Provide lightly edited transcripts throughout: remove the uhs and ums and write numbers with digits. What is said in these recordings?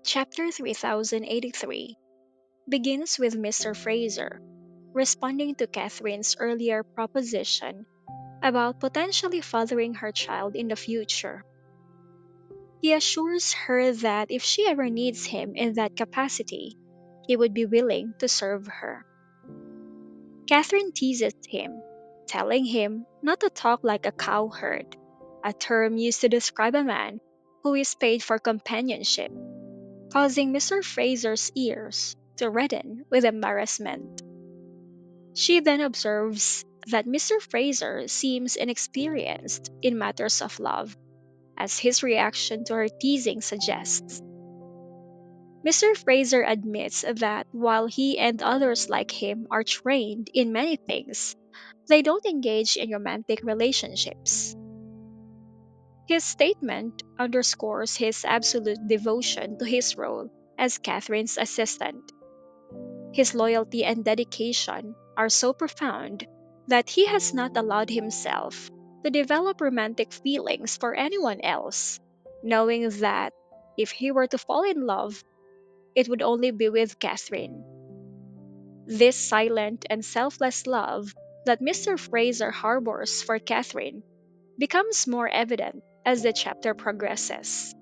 Chapter 3083 begins with Mr. Fraser responding to Kathryn's earlier proposition about potentially fathering her child in the future. He assures her that if she ever needs him in that capacity, he would be willing to serve her. Kathryn teases him, telling him not to talk like a cowherd, a term used to describe a man who is paid for companionship, causing Mr. Fraser's ears to redden with embarrassment. She then observes that Mr. Fraser seems inexperienced in matters of love, as his reaction to her teasing suggests. Mr. Fraser admits that while he and others like him are trained in many things, they don't engage in romantic relationships. His statement underscores his absolute devotion to his role as Catherine's assistant. His loyalty and dedication are so profound that he has not allowed himself to develop romantic feelings for anyone else, knowing that if he were to fall in love, it would only be with Kathryn. This silent and selfless love that Mr. Fraser harbors for Kathryn becomes more evident as the chapter progresses.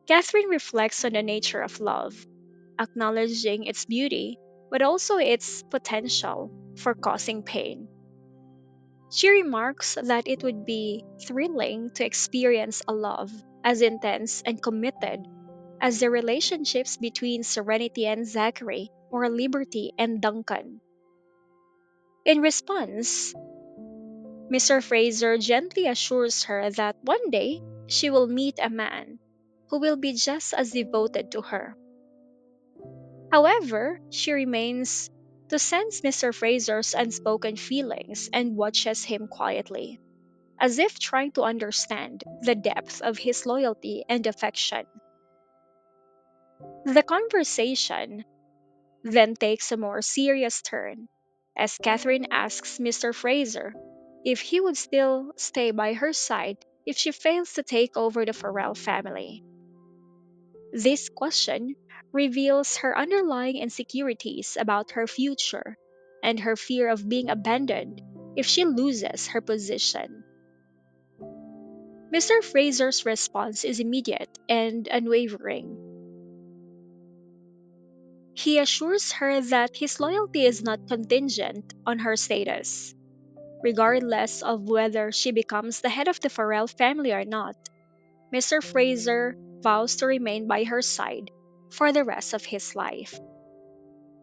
Kathryn reflects on the nature of love, acknowledging its beauty, but also its potential for causing pain. She remarks that it would be thrilling to experience a love as intense and committed as the relationships between Serenity and Zachary or Liberty and Duncan. In response, Mr. Fraser gently assures her that one day she will meet a man who will be just as devoted to her. However, she remains to sense Mr. Fraser's unspoken feelings and watches him quietly, as if trying to understand the depth of his loyalty and affection. The conversation then takes a more serious turn as Kathryn asks Mr. Fraser if he would still stay by her side if she fails to take over the Farrell family. This question reveals her underlying insecurities about her future and her fear of being abandoned if she loses her position. Mr. Fraser's response is immediate and unwavering. He assures her that his loyalty is not contingent on her status, regardless of whether she becomes the head of the Farrell family or not. Mr. Fraser vows to remain by her side for the rest of his life.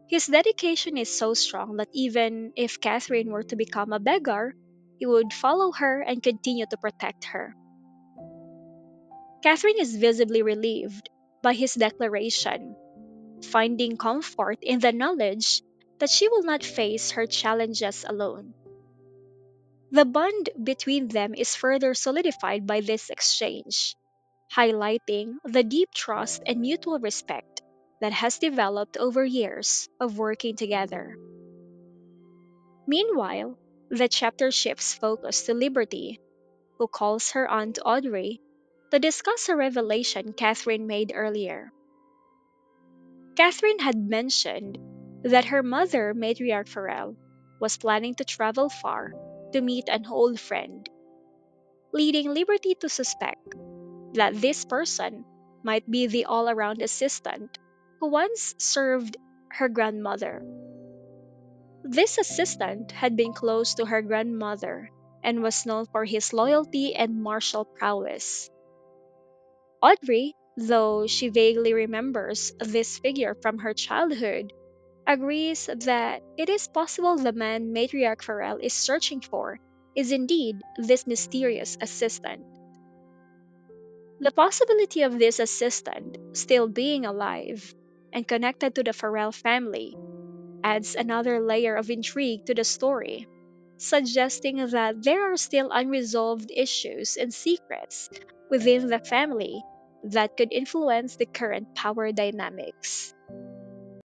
His dedication is so strong that even if Kathryn were to become a beggar, he would follow her and continue to protect her. Kathryn is visibly relieved by his declaration, finding comfort in the knowledge that she will not face her challenges alone. The bond between them is further solidified by this exchange, highlighting the deep trust and mutual respect that has developed over years of working together. Meanwhile, the chapter shifts focus to Liberty, who calls her aunt Audrey to discuss a revelation Kathryn made earlier. Kathryn had mentioned that her mother, Matriarch Farrell, was planning to travel far to meet an old friend, leading Liberty to suspect that this person might be the all around assistant who once served her grandmother. This assistant had been close to her grandmother and was known for his loyalty and martial prowess. Audrey, though she vaguely remembers this figure from her childhood, agrees that it is possible the man Matriarch Farrell is searching for is indeed this mysterious assistant. The possibility of this assistant still being alive and connected to the Farrell family adds another layer of intrigue to the story, suggesting that there are still unresolved issues and secrets within the family that could influence the current power dynamics.